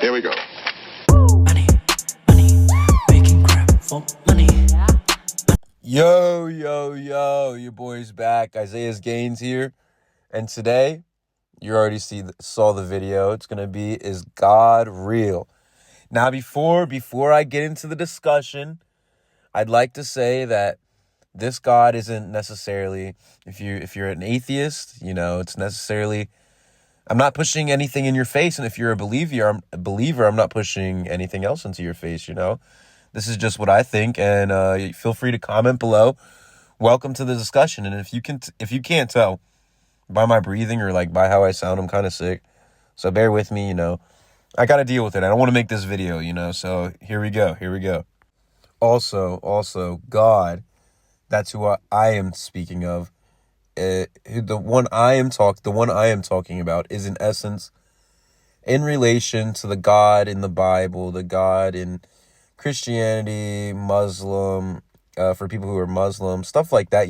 Here we go. Money, money, making crap for money. Yo, your boy's back. ISIAHSGAINS here. And today, you already saw the video. It's going to be, is God real? Now, before I get into the discussion, I'd like to say that this God isn't necessarily, if you're an atheist, it's necessarily, I'm not pushing anything in your face. And if you're a believer, I'm not pushing anything else into your face, This is just what I think, and feel free to comment below. Welcome to the discussion. And if you can't tell by my breathing or like by how I sound, I'm kind of sick. So bear with me, I got to deal with it. I don't want to make this video, so here we go. Also, God, that's who I am speaking of. The one I am talking about is in essence in relation to the God in the Bible, the God in Christianity, Muslim, for people who are Muslim, stuff like that,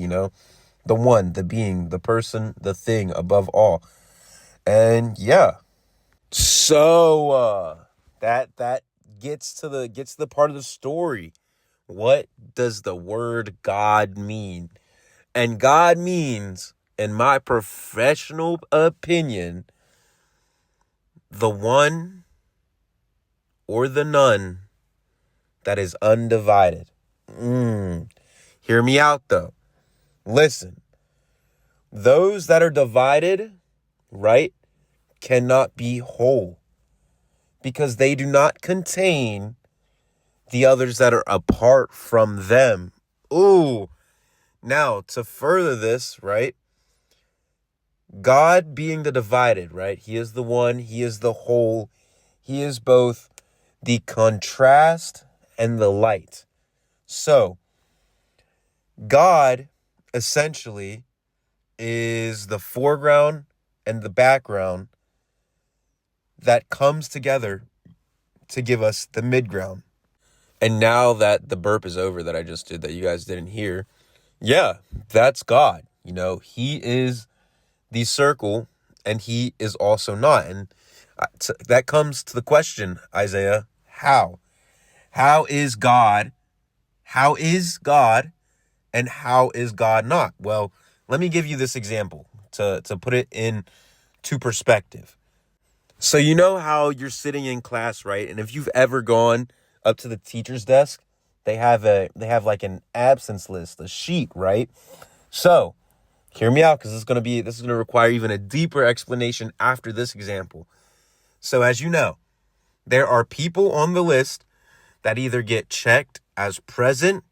the one, the being, the person, the thing above all. And yeah, so that gets to the part of the story. What does the word God mean? And God means, in my professional opinion, the one or the none that is undivided. Hear me out, though. Listen, those that are divided, right, cannot be whole because they do not contain the others that are apart from them. Now, to further this, right, God being the divided, right, he is the one, he is the whole, he is both the contrast and the light. So, God essentially is the foreground and the background that comes together to give us the midground. And now that the burp is over that I just did that you guys didn't hear, yeah, that's God. He is the circle and he is also not. And that comes to the question, Isaiah, how? How is God? How is God? And how is God not? Well, let me give you this example to put it into perspective. So you know how you're sitting in class, right? And if you've ever gone up to the teacher's desk, they have like an absence list, a sheet, right? So hear me out, because this is going to require even a deeper explanation after this example. So as you know, there are people on the list that either get checked as present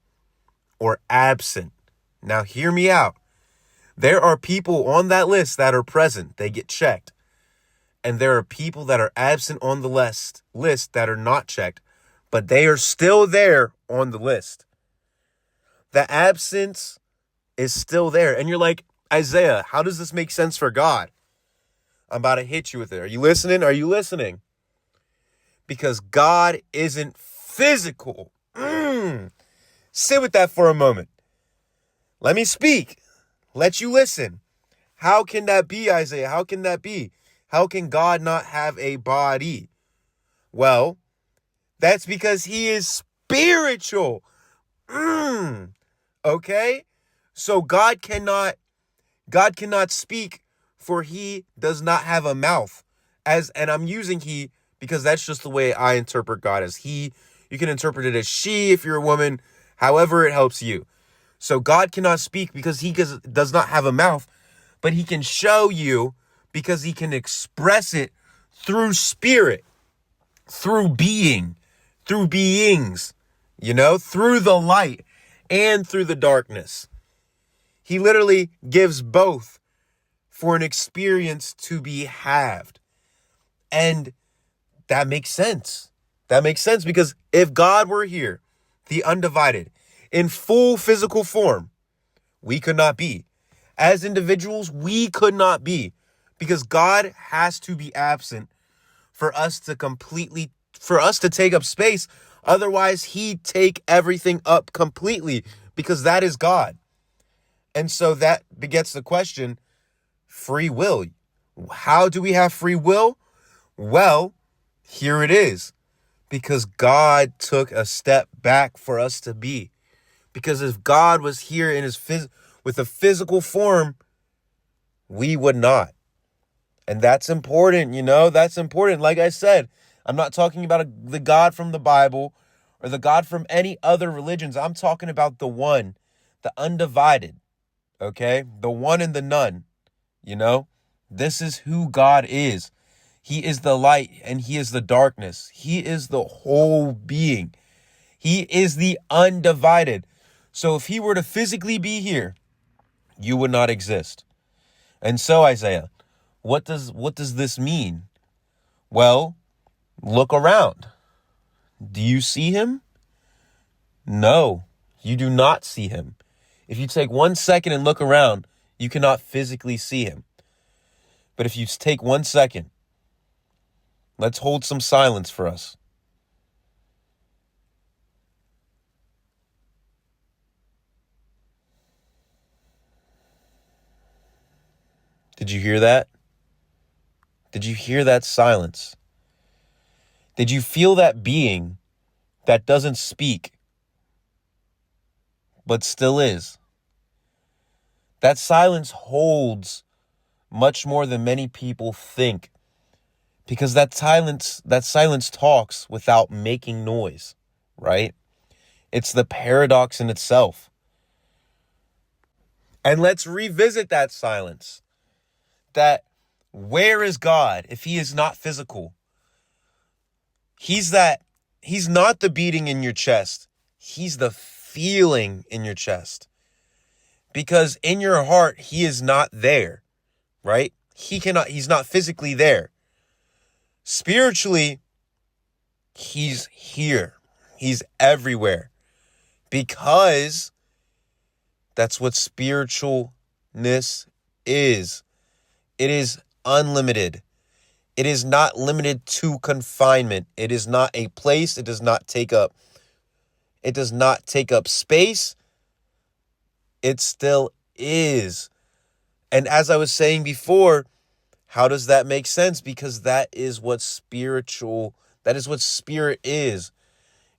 or absent. Now hear me out. There are people on that list that are present. They get checked. And there are people that are absent on the list that are not checked, but they are still there on the list. The absence is still there. And you're like, Isaiah, how does this make sense for God? I'm about to hit you with it. Are you listening? Because God isn't physical. Sit with that for a moment. Let me speak. Let you listen. How can that be, Isaiah? How can that be? How can God not have a body? Well, that's because he is spiritual. Okay? So God cannot speak, for he does not have a mouth. And I'm using he because that's just the way I interpret God, as he. You can interpret it as she if you're a woman, however it helps you. So God cannot speak because he does not have a mouth, but he can show you because he can express it through spirit, through being, through beings, through the light and through the darkness. He literally gives both for an experience to be halved. And that makes sense. That makes sense because if God were here, the undivided, in full physical form, we could not be. As individuals, we could not be, because God has to be absent for us to take up space. Otherwise, he'd take everything up completely, because that is God. And so that begets the question, free will. How do we have free will? Well, Here it is. Because God took a step back for us to be. Because if God was here in his with a physical form, we would not. And that's important, that's important. Like I said, I'm not talking about the God from the Bible or the God from any other religions. I'm talking about the one, the undivided, okay? The one and the none, This is who God is. He is the light and he is the darkness. He is the whole being. He is the undivided. So if he were to physically be here, you would not exist. And so, Isaiah, what does this mean? Well, look around. Do you see him? No, you do not see him. If you take 1 second and look around, you cannot physically see him. But if you take 1 second, let's hold some silence for us. Did you hear that? Did you hear that silence? Did you feel that being that doesn't speak, but still is? That silence holds much more than many people think, because that silence talks without making noise, right? It's the paradox in itself. And let's revisit that silence. That where is God if he is not physical? He's not the beating in your chest. He's the feeling in your chest. Because in your heart, he is not there, right? He's not physically there. Spiritually, he's here. He's everywhere. Because that's what spiritualness is. It is unlimited. It is not limited to confinement. It is not a place. It does not take up space. It still is. And as I was saying before, how does that make sense? Because that is what spirit is.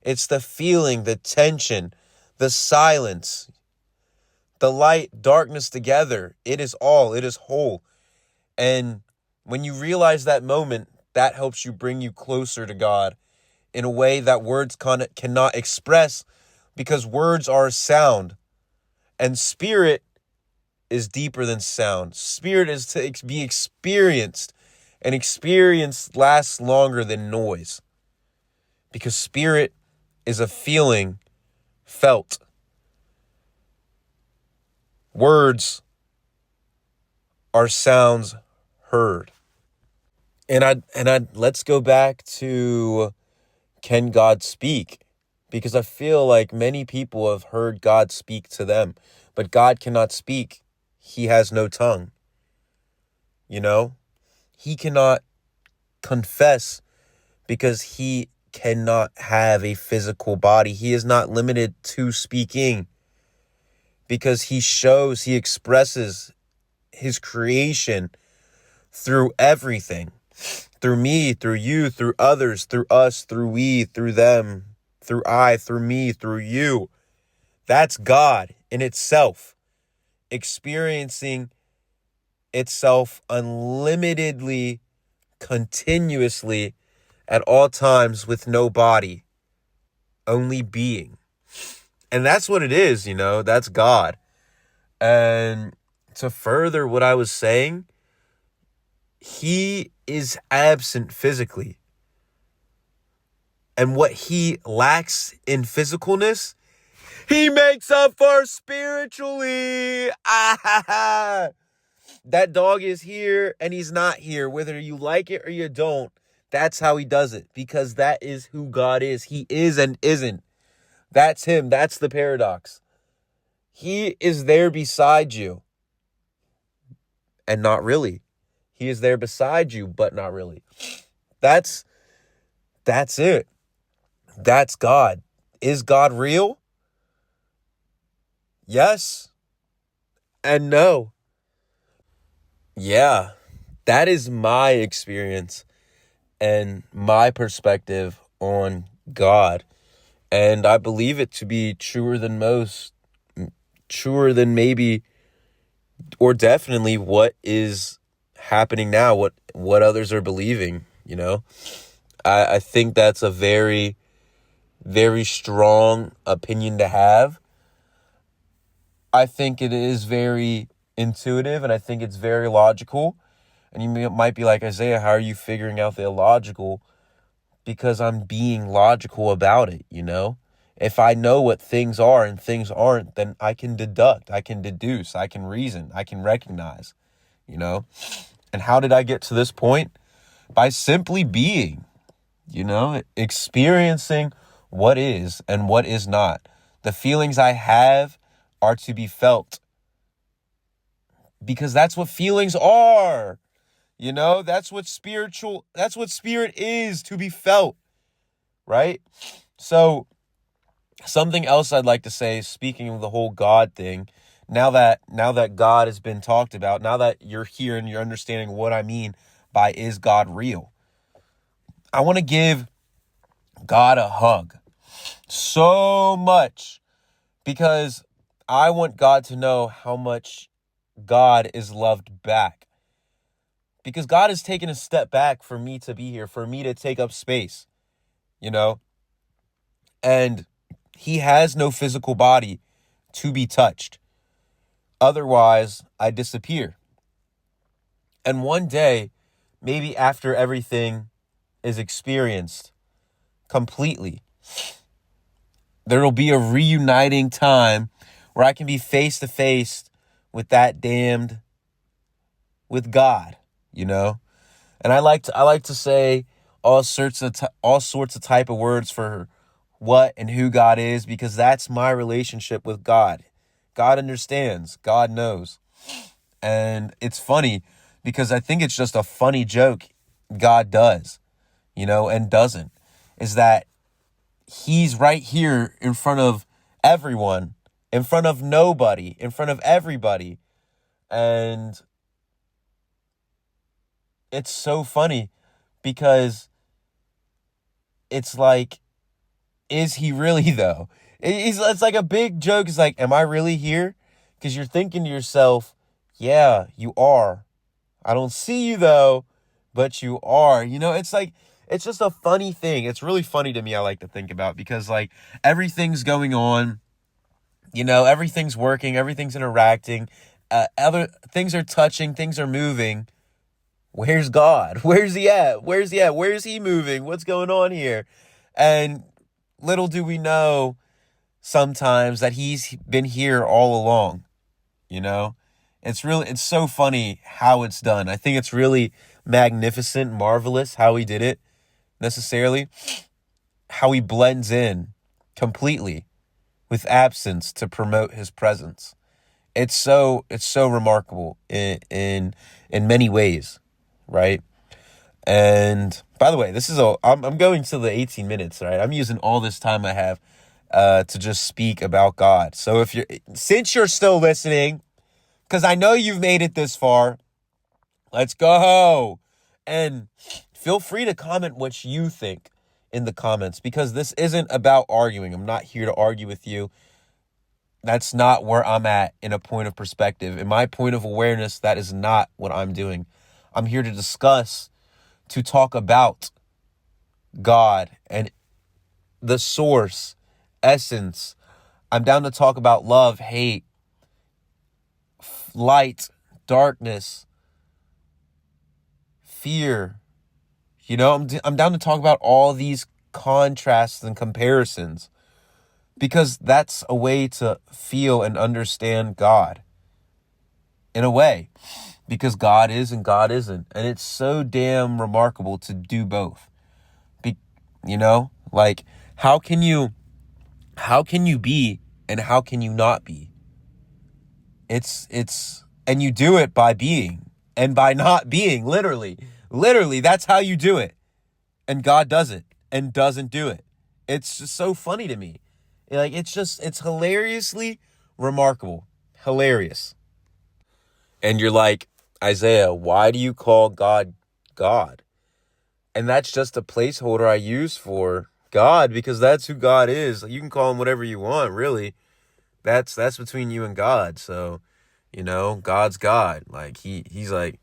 It's the feeling, the tension, the silence, the light, darkness together. It is whole. And when you realize that moment, that helps you bring you closer to God in a way that words cannot express, because words are sound. And spirit is deeper than sound. Spirit is to be experienced, and experience lasts longer than noise, because spirit is a feeling felt. Words are sounds heard. And let's go back to, can God speak? Because I feel like many people have heard God speak to them, but God cannot speak. He has no tongue. He cannot confess because he cannot have a physical body. He is not limited to speaking because he expresses his creation through everything. Through me, through you, through others, through us, through we, through them, through I, through me, through you. That's God in itself, experiencing itself unlimitedly, continuously, at all times, with no body, only being. And that's what it is, that's God. And to further what I was saying, he is absent physically. And what he lacks in physicalness, he makes up for spiritually. That dog is here and he's not here, whether you like it or you don't. That's how he does it, because that is who God is. He is and isn't. That's him. That's the paradox. He is there beside you, and not really. He is there beside you, but not really. That's it. That's God. Is God real? Yes and no. Yeah, that is my experience. and my perspective on God. And I believe it to be truer than most, truer than maybe, or definitely what is happening now, what others are believing, you know? I think that's a very, very strong opinion to have. I think it is very intuitive, and I think it's very logical. And you might be like, Isaiah, how are you figuring out the illogical? Because I'm being logical about it, you know? If I know what things are and things aren't, then I can deduct, I can deduce, I can reason, I can recognize, you know? And how did I get to this point? By simply being, you know, experiencing what is and what is not. The feelings I have are to be felt because that's what feelings are. You know, that's what spirit is, to be felt, right? So something else I'd like to say, speaking of the whole God thing, now that God has been talked about, now that you're here and you're understanding what I mean by is God real, I want to give God a hug so much because I want God to know how much God is loved back. Because God has taken a step back for me to be here, for me to take up space, you know? And he has no physical body to be touched. Otherwise, I disappear. And one day, maybe after everything is experienced completely, there will be a reuniting time where I can be face to face with with God, you know? And I like to say all sorts of type of words for what and who God is, because that's my relationship with God. God understands, God knows. And it's funny because I think it's just a funny joke God does, you know, and doesn't, is that he's right here in front of everyone, in front of nobody, in front of everybody. And it's so funny because it's like, is he really though? It's like a big joke. It's like, am I really here? Because you're thinking to yourself, yeah, you are. I don't see you though, but you are. You know, it's like, it's just a funny thing. It's really funny to me, I like to think about, because like everything's going on, you know, everything's working, everything's interacting, other things are touching, things are moving. Where's God? Where's he at? Where's he at? Where's he moving? What's going on here? And little do we know sometimes that he's been here all along, you know? It's so funny how it's done. I think it's really magnificent, marvelous how he did it, necessarily. How he blends in completely with absence to promote his presence. It's so remarkable in many ways, right? And by the way, I'm going to the 18 minutes, right? I'm using all this time I have to just speak about God. So since you're still listening, because I know you've made it this far, let's go. And feel free to comment what you think in the comments, because this isn't about arguing. I'm not here to argue with you. That's not where I'm at in a point of perspective. In my point of awareness, that is not what I'm doing. I'm here to discuss, to talk about God and the source, essence. I'm down to talk about love, hate, light, darkness, fear. You know, I'm down to talk about all these contrasts and comparisons, because that's a way to feel and understand God in a way, because God is and God isn't. And it's so damn remarkable to do both. You know, like how can you be and how can you not be? And you do it by being and by not being, literally, that's how you do it. And God does it and doesn't do it. It's just so funny to me. Like, it's hilariously remarkable. Hilarious. And you're like, Isaiah, why do you call God God? And that's just a placeholder I use for God, because that's who God is. You can call him whatever you want, really. That's between you and God. So, God's God. Like he's like,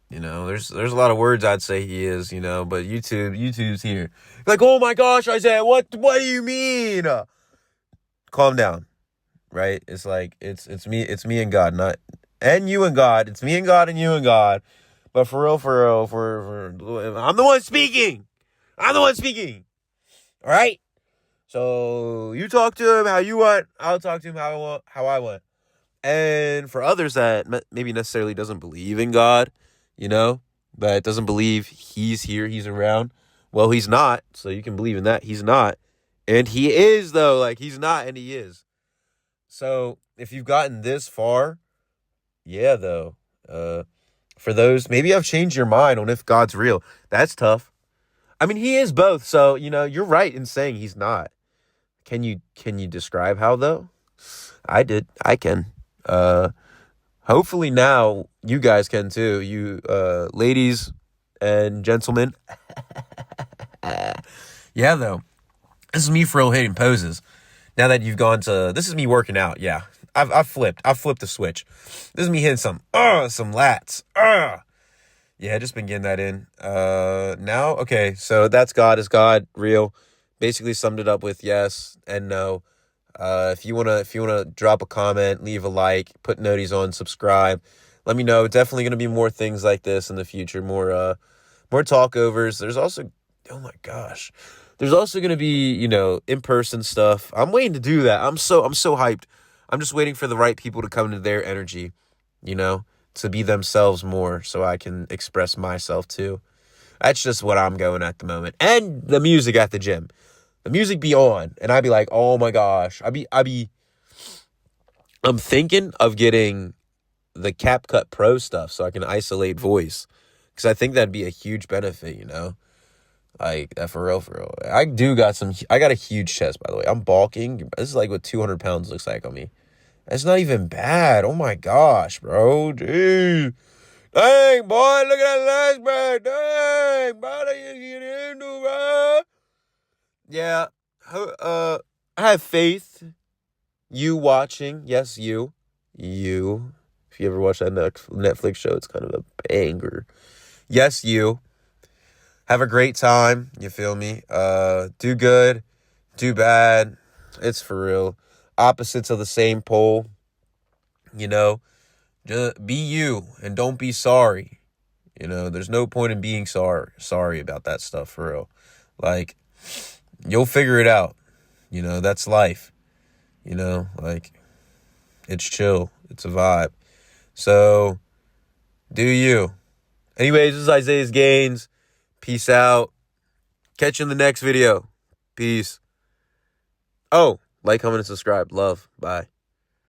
there's a lot of words I'd say he is, but YouTube's here. Like, oh my gosh, Isaiah, what do you mean? Calm down, right? It's like it's me and God, not and you and God. It's me and God and you and God. But for real, I'm the one speaking. I'm the one speaking. All right? So you talk to him how you want. I'll talk to him how I want. And for others that maybe necessarily doesn't believe in God, that doesn't believe he's here, he's around. Well, he's not. So you can believe in that. He's not. And he is, though. Like, he's not and he is. So if you've gotten this far, yeah, though. For those, maybe I've changed your mind on if God's real. That's tough. I mean, he is both. So, you're right in saying he's not. Can you describe how, though? I did. I can. Hopefully now you guys can too. You ladies and gentlemen. Yeah, though. This is me for real hitting poses. Now that you've gone to, this is me working out. Yeah, I've flipped the switch. This is me hitting some lats. Yeah, just been getting that in. Now, okay, so that's God. Is God real? Basically summed it up with yes and no. If you wanna drop a comment, leave a like, put noties on, subscribe. Let me know. Definitely gonna be more things like this in the future. More talkovers. There's also, oh my gosh. There's also going to be, in-person stuff. I'm waiting to do that. I'm so hyped. I'm just waiting for the right people to come into their energy, to be themselves more so I can express myself too. That's just what I'm going at the moment. And the music at the gym. The music be on. And I'd be like, oh my gosh. I'm thinking of getting the CapCut Pro stuff so I can isolate voice. Because I think that'd be a huge benefit, Like, that for real. I got a huge chest, by the way. I'm bulking. This is like what 200 pounds looks like on me. That's not even bad. Oh my gosh, bro. Dude. Dang, boy, look at that last bird. Dang, bro, you get into, bro. Yeah. I have faith. You watching. Yes, you. You. If you ever watch that Netflix show, it's kind of a banger. Yes, you. Have a great time. You feel me? Do good. Do bad. It's for real. Opposites of the same pole. Just be you and don't be sorry. There's no point in being sorry about that stuff, for real. Like, you'll figure it out. That's life. Like, it's chill. It's a vibe. So, do you. Anyways, this is Isaiah's Gains. Peace out. Catch you in the next video. Peace. Oh, like, comment, and subscribe. Love. Bye.